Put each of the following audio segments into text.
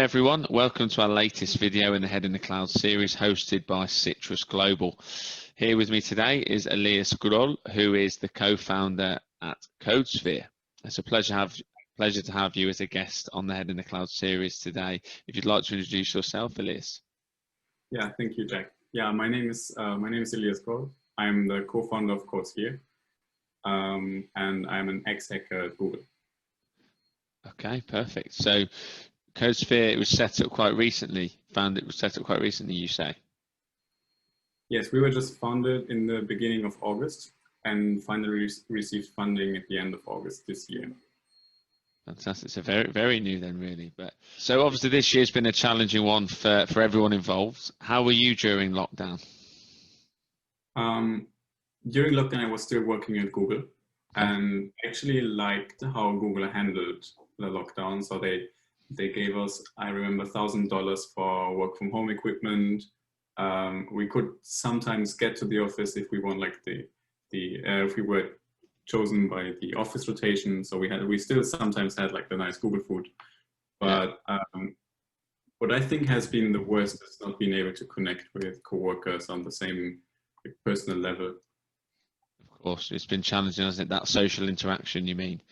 everyone, welcome to our latest video in the Head in the Cloud series hosted by Citrus Global. Here with me today is Elias Groll, who is the co-founder at Codesphere. It's a pleasure to have you as a guest on the Head in the Cloud series today. If you'd like to introduce yourself, Elias. Yeah, thank you, Jack. Yeah, my name is Elias Groll. I'm the co-founder of Codesphere, and I'm an ex-hacker at Google. Okay, perfect. So Codesphere, it was set up quite recently. It was set up quite recently, you say? Yes, we were just founded in the beginning of August and finally received funding at the end of August this year. Fantastic. So very, very new then, really. But so obviously this year's been a challenging one for everyone involved. How were you during lockdown? During lockdown, I was still working at Google, and actually liked how Google handled the lockdown. So they gave us, I remember, $1,000 for work from home equipment. We could sometimes get to the office if we want, like if we were chosen by the office rotation. So we still sometimes had like the nice Google food. But what I think has been the worst is not being able to connect with coworkers on the same personal level. Of course, it's been challenging, hasn't it? That social interaction, you mean?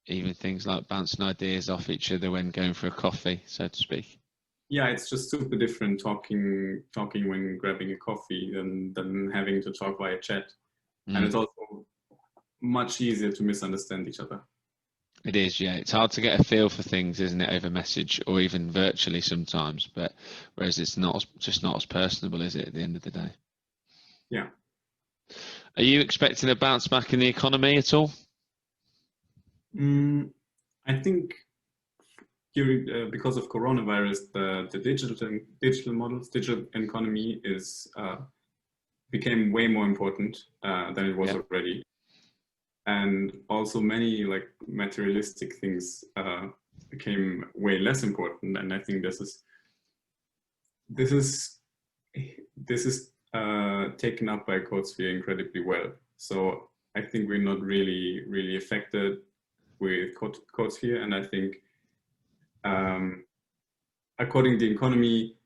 Even things like bouncing ideas off each other when going for a coffee, so to speak. Yeah, it's just super different talking when grabbing a coffee than having to talk via chat. And it's also much easier to misunderstand each other. It is, yeah. It's hard to get a feel for things, isn't it, over message or even virtually sometimes. But whereas it's just not as personable, is it, at the end of the day? Yeah. Are you expecting a bounce back in the economy at all? I think because of coronavirus, the digital models, digital economy became way more important than it was already. And also many like materialistic things became way less important. And I think this is taken up by Codesphere incredibly well. So I think we're not really affected with Codesphere, and I think according to the economy,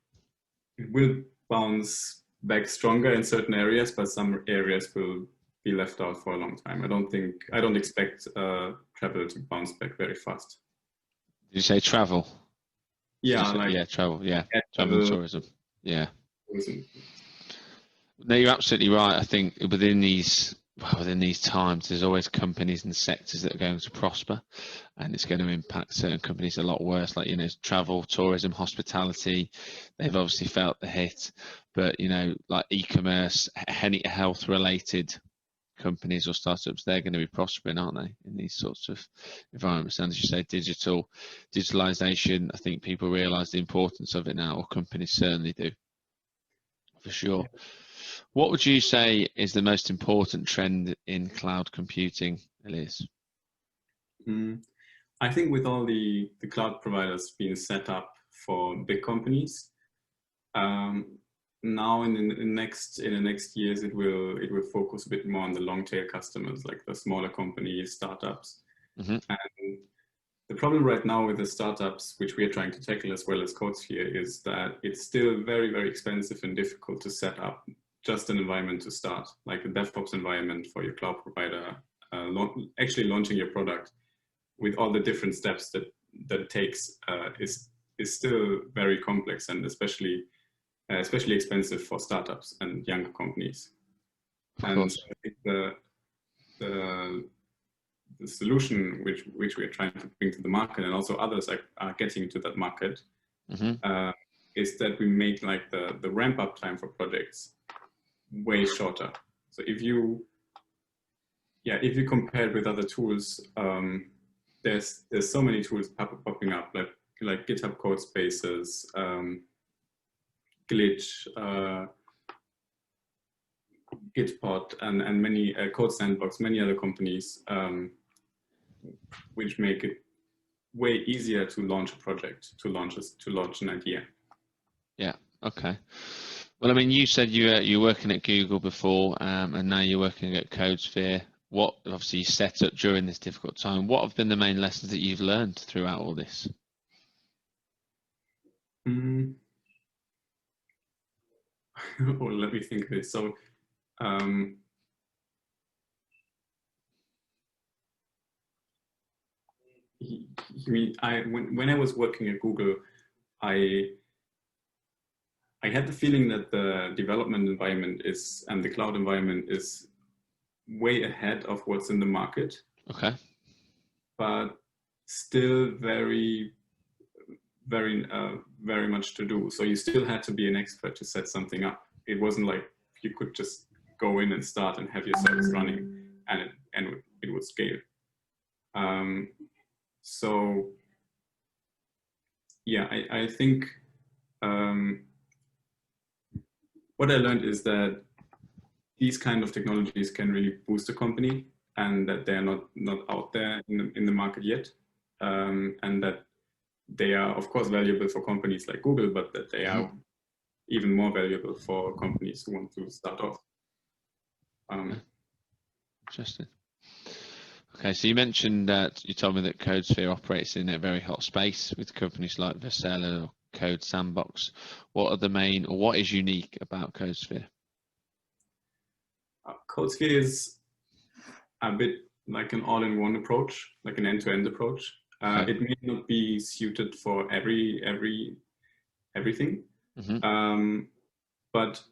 it will bounce back stronger in certain areas, but some areas will be left out for a long time. I don't expect travel to bounce back very fast. Did you say travel? Yeah, travel. Yeah, travel and tourism. Yeah. Tourism. No, you're absolutely right. I think within these times, there's always companies and sectors that are going to prosper, and it's going to impact certain companies a lot worse. Like, travel, tourism, hospitality, they've obviously felt the hit. But, like e-commerce, any health-related companies or startups, they're going to be prospering, aren't they, in these sorts of environments? And as you say, digitalization, I think people realize the importance of it now, or companies certainly do, for sure. What would you say is the most important trend in cloud computing, Elias? I think with all the cloud providers being set up for big companies, now in the next years it will focus a bit more on the long tail customers, like the smaller companies, startups. And the problem right now with the startups, which we are trying to tackle as well as Codesphere, is that it's still very, very expensive and difficult to set up just an environment to start, like a DevOps environment for your cloud provider. Actually launching your product with all the different steps that it takes is still very complex, and especially expensive for startups and younger companies. And so I think the solution which we are trying to bring to the market, and also others are getting to that market, is that we make like the ramp up time for projects way shorter. So if you compare it with other tools, there's so many tools popping up, like GitHub Codespaces, Glitch, Gitpod, and many Code Sandbox, many other companies, which make it way easier to launch a project, to launch an idea. Yeah. Okay. Well, I mean, you said you were working at Google before, and now you're working at Codesphere. What obviously you set up during this difficult time. What have been the main lessons that you've learned throughout all this? Mm. Oh, let me think of this. So, when I was working at Google, I had the feeling that the development environment and the cloud environment is way ahead of what's in the market. Okay. But still very much to do. So you still had to be an expert to set something up. It wasn't like you could just go in and start and have your service running and it would scale. So yeah, I think what I learned is that these kind of technologies can really boost a company, and that they're not out there in the market yet, and that they are of course valuable for companies like Google, but that they are even more valuable for companies who want to start off. Interesting. Okay, so you mentioned that you told me that Codesphere operates in a very hot space with companies like Vercel or Code Sandbox. What are the main, or what is unique about Codesphere? Codesphere is a bit like an all-in-one approach, like an end-to-end approach. Okay. It may not be suited for everything, but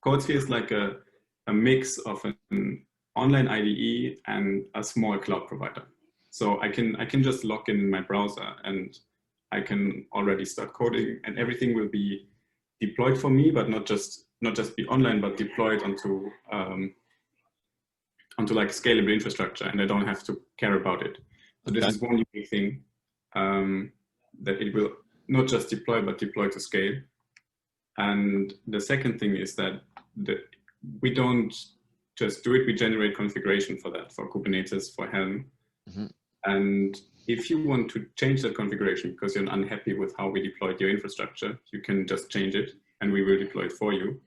Codesphere is like a mix of an online IDE and a small cloud provider. So I can just log in my browser and I can already start coding, and everything will be deployed for me, but not just be online, but deployed onto like scalable infrastructure, and I don't have to care about it. So this is one unique thing, that it will not just deploy, but deploy to scale. And the second thing is that we don't just do it, we generate configuration for that, for Kubernetes, for Helm. And if you want to change that configuration because you're unhappy with how we deployed your infrastructure, you can just change it and we will deploy it for you.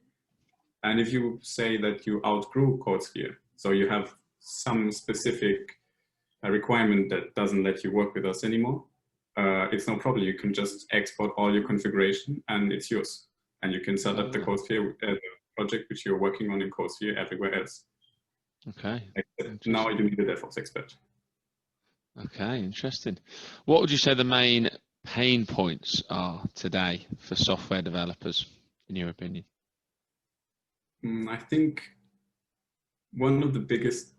And if you say that you outgrew Codesphere, so you have some specific requirement that doesn't let you work with us anymore, it's no problem. You can just export all your configuration and it's yours. And you can set up the Codesphere project which you're working on in Codesphere everywhere else. Okay. Now you need a DevOps expert. Okay, interesting. What would you say the main pain points are today for software developers, in your opinion? I think one of the biggest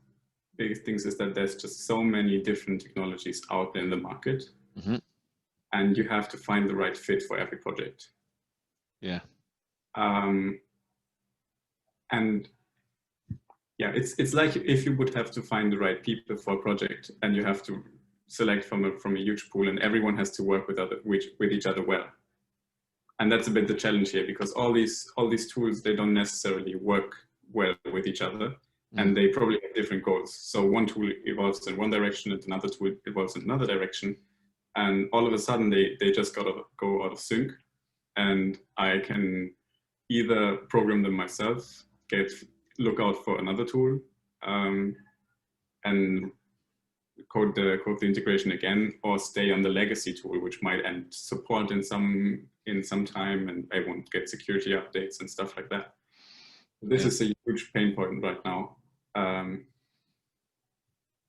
things is that there's just so many different technologies out there in the market, and you have to find the right fit for every project. Yeah. And yeah, it's like if you would have to find the right people for a project, and you have to select from a huge pool, and everyone has to work with each other well. And that's a bit the challenge here, because all these tools, they don't necessarily work well with each other, and they probably have different goals. So one tool evolves in one direction and another tool evolves in another direction, and all of a sudden they just gotta go out of sync. And I can either program them myself, look out for another tool, and code the integration again, or stay on the legacy tool, which might end support in some time, and I won't get security updates and stuff like that. This is a huge pain point right now,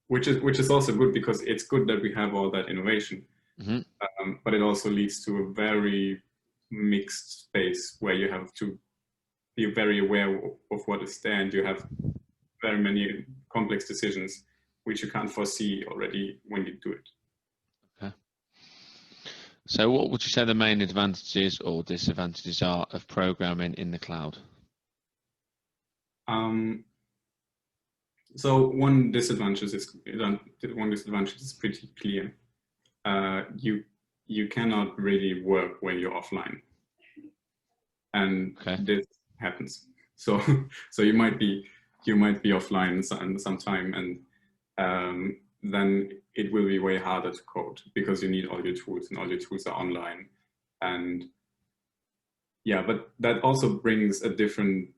which is also good, because it's good that we have all that innovation, but it also leads to a very mixed space where you have to be very aware of what is there, and you have very many complex decisions which you can't foresee already when you do it. Okay. So what would you say the main advantages or disadvantages are of programming in the cloud? So one disadvantage is pretty clear. You cannot really work when you're offline, and this happens. So you might be offline sometime, and then it will be way harder to code, because you need all your tools, and all your tools are online. And yeah, but that also brings a different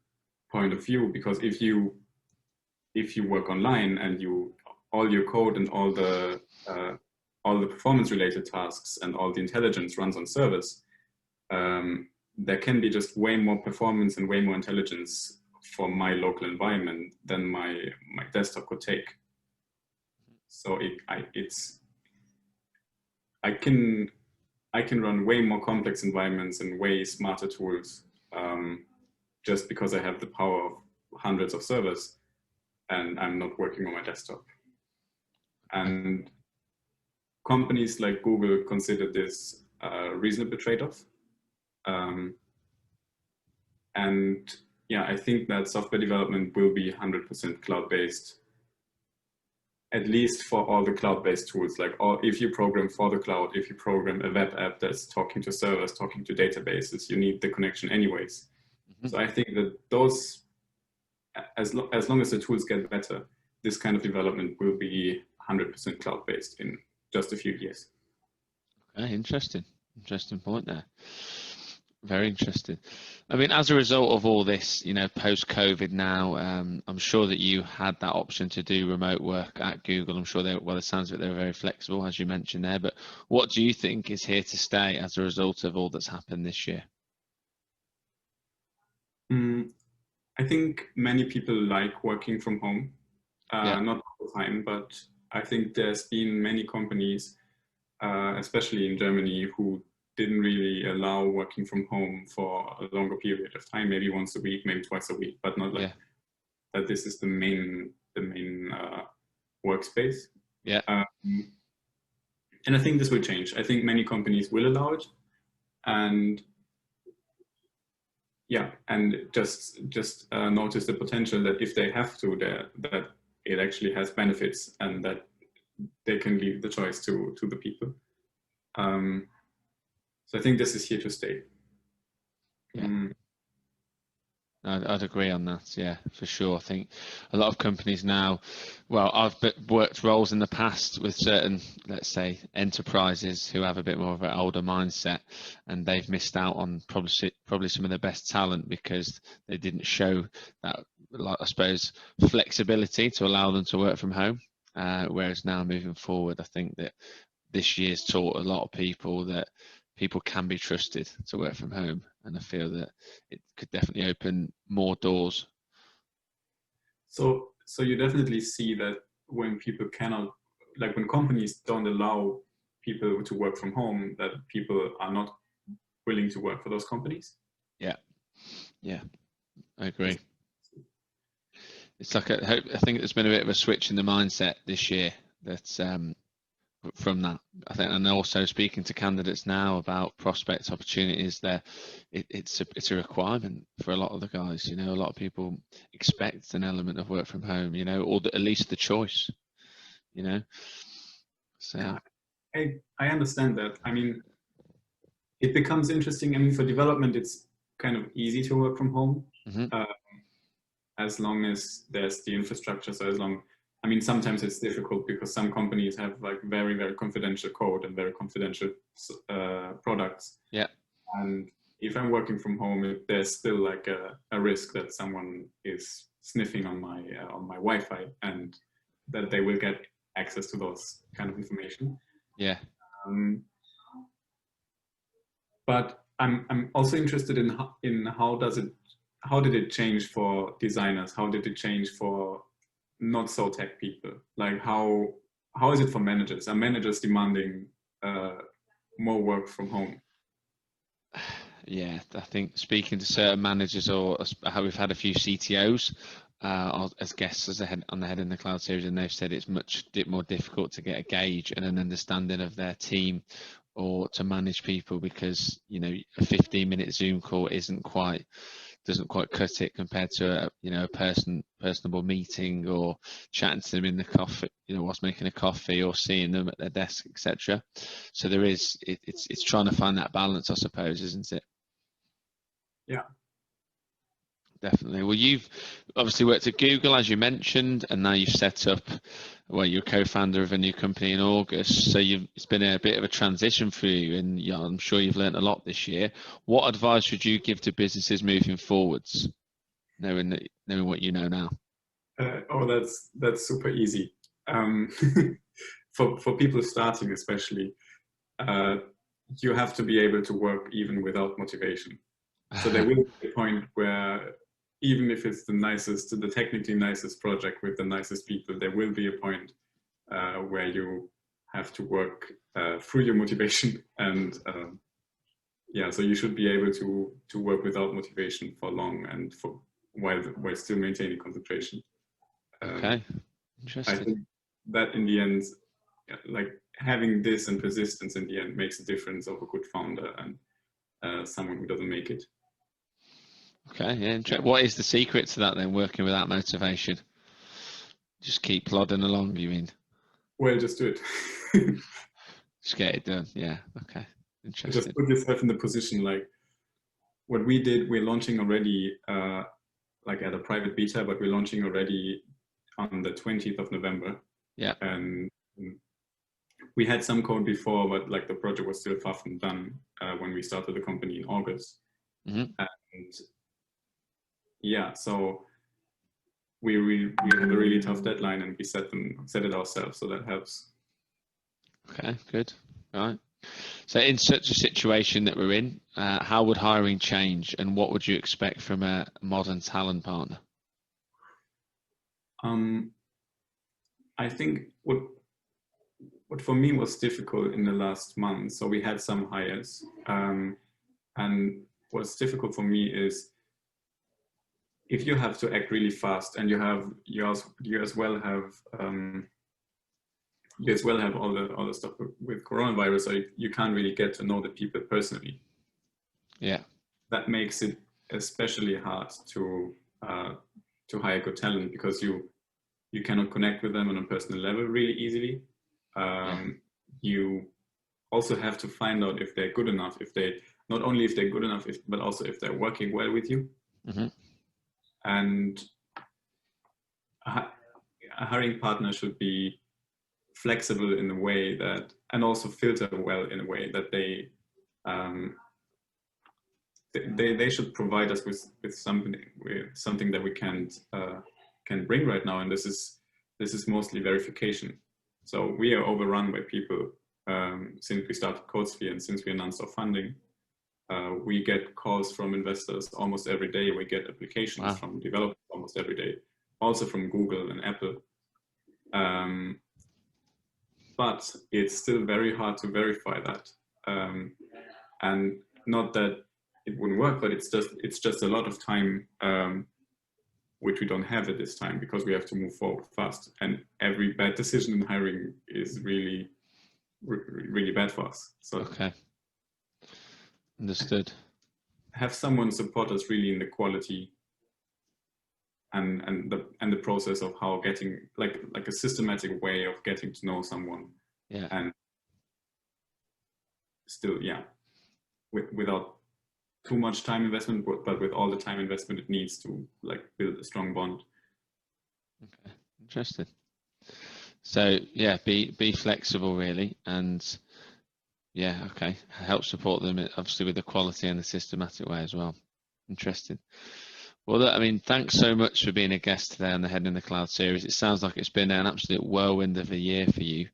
point of view, because if you work online and all your code and all the performance related tasks and all the intelligence runs on servers, there can be just way more performance and way more intelligence for my local environment than my desktop could take. So I can run way more complex environments and way smarter tools just because I have the power of hundreds of servers and I'm not working on my desktop. And companies like Google consider this a reasonable trade-off. And yeah, I think that software development will be 100% cloud-based, at least for all the cloud-based tools. Like, if you program for the cloud, if you program a web app that's talking to servers, talking to databases, you need the connection anyways. So I think that those, as long as the tools get better, this kind of development will be 100% cloud-based in just a few years. Okay, interesting point there. Very interesting. I mean, as a result of all this, you know, post-COVID now, I'm sure that you had that option to do remote work at Google. I'm sure well, it sounds like they were very flexible, as you mentioned there, but what do you think is here to stay as a result of all that's happened this year? I think many people like working from home, not all the time, but I think there's been many companies, especially in Germany, who didn't really allow working from home for a longer period of time, maybe once a week, maybe twice a week, but not like that this is the main workspace. Yeah. And I think this will change. I think many companies will allow it, and yeah, and just notice the potential that if they have to, that it actually has benefits and that they can leave the choice to the people. So I think this is here to stay. Yeah. I'd agree on that. Yeah, for sure. I think a lot of companies now, well, I've worked roles in the past with certain, let's say, enterprises who have a bit more of an older mindset, and they've missed out on probably some of the best talent because they didn't show that, like, I suppose, flexibility to allow them to work from home. Whereas now, moving forward, I think that this year's taught a lot of people that people can be trusted to work from home, and I feel that it could definitely open more doors. So you definitely see that when people cannot, like when companies don't allow people to work from home, that people are not willing to work for those companies. Yeah, I agree. It's like I think there's been a bit of a switch in the mindset this year that's from that, I think, and also speaking to candidates now about prospect opportunities there, it's a requirement for a lot of the guys. You know, a lot of people expect an element of work from home, you know, or at least the choice, you know. So yeah, I understand that. I mean, it becomes interesting. I mean, for development, it's kind of easy to work from home, as long as there's the infrastructure. So I mean, sometimes it's difficult because some companies have like very, very confidential code and very confidential products. Yeah. And if I'm working from home, there's still like a risk that someone is sniffing on my Wi-Fi and that they will get access to those kind of information. Yeah. But I'm also interested in how did it change for designers? How did it change for not so tech people? Like how is it for managers? Are managers demanding more work from home? Yeah, I think speaking to certain managers, or how we've had a few CTOs as guests on the Head in the Cloud series, and they've said it's much more difficult to get a gauge and an understanding of their team or to manage people because, you know, a 15-minute Zoom call doesn't quite cut it compared to a personable meeting or chatting to them in the coffee, you know, whilst making a coffee or seeing them at their desk, etc. So it's trying to find that balance, I suppose, isn't it? Yeah, definitely. Well, you've obviously worked at Google, as you mentioned, and now you've set up, well, you're co-founder of a new company in August. So it's been a bit of a transition for you, and I'm sure you've learned a lot this year. What advice would you give to businesses moving forwards, knowing what you know now? That's super easy. For people starting, especially, you have to be able to work even without motivation. So there will be a point where even if it's the technically nicest project with the nicest people, there will be a point where you have to work through your motivation. And yeah, so you should be able to work without motivation for long and while still maintaining concentration. Okay, interesting. I think that in the end, like having this and persistence in the end makes a difference of a good founder and someone who doesn't make it. Okay, yeah. What is the secret to that then, working without motivation? Just keep plodding along, you mean? Well, just do it. Just get it done. Yeah. Okay. Interesting. Just put yourself in the position. Like what we did, we're launching already, like at a private beta, but we're launching already on the 20th of November. Yeah. And we had some code before, but like the project was still far from done when we started the company in August. Mm-hmm. And yeah, so we have a really tough deadline, and we set it ourselves, so that helps. Okay, good. All right. So in such a situation that we're in, how would hiring change, and what would you expect from a modern talent partner? I think what for me was difficult in the last month, so we had some hires, and what's difficult for me is if you have to act really fast and you as well have all the stuff with coronavirus, so you can't really get to know the people personally. Yeah, that makes it especially hard to hire good talent, because you cannot connect with them on a personal level really easily. You also have to find out if they're good enough, not only if they're good enough, but also if they're working well with you. Mm-hmm. And a hiring partner should be flexible in a way that, and also filter well in a way that they should provide us with something that we can bring right now, and this is mostly verification. So we are overrun by people since we started Codesphere and since we announced our funding. We get calls from investors almost every day. We get applications from developers almost every day, also from Google and Apple. But it's still very hard to verify that. And not that it wouldn't work, but it's just a lot of time which we don't have at this time, because we have to move forward fast. And every bad decision in hiring is really, really bad for us. So okay, understood. Have someone support us really in the quality and the process of how getting like a systematic way of getting to know someone. Yeah. And still, yeah, without too much time investment, but with all the time investment it needs to like build a strong bond. Okay, interesting. So yeah, be flexible really, and yeah, okay, help support them obviously with the quality and the systematic way as well. Interesting. Well, I mean, thanks so much for being a guest today on the Head in the Cloud series. It sounds like it's been an absolute whirlwind of a year for you,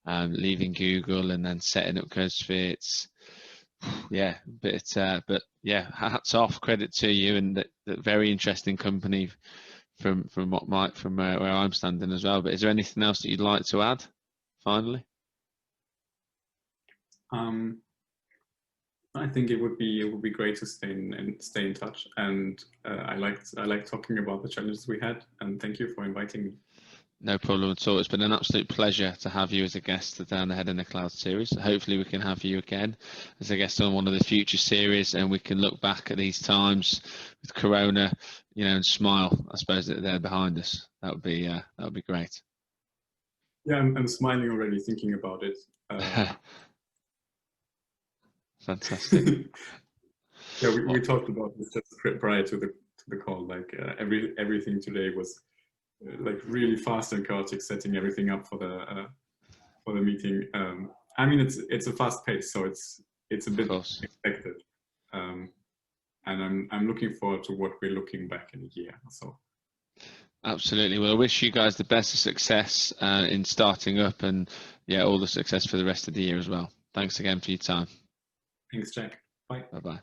leaving Google and then setting up Codesphere. It's yeah, but yeah, hats off, credit to you, and that very interesting company from where I'm standing as well. But is there anything else that you'd like to add finally? I think it would be great to stay in touch, and I like talking about the challenges we had, and thank you for inviting me. No problem at all. It's been an absolute pleasure to have you as a guest today on the Head in the Cloud series. Hopefully we can have you again as a guest on one of the future series, and we can look back at these times with Corona, you know, and smile. I suppose that they're behind us. That would be great. Yeah, I'm smiling already thinking about it. Fantastic. Yeah, we talked about this just prior to the call. Like everything today was like really fast and chaotic, setting everything up for the meeting. I mean, it's a fast pace, so it's a bit expected. And I'm looking forward to what we're looking back in a year. So. Absolutely. Well, I wish you guys the best of success in starting up, and yeah, all the success for the rest of the year as well. Thanks again for your time. Thanks, Jack. Bye. Bye-bye.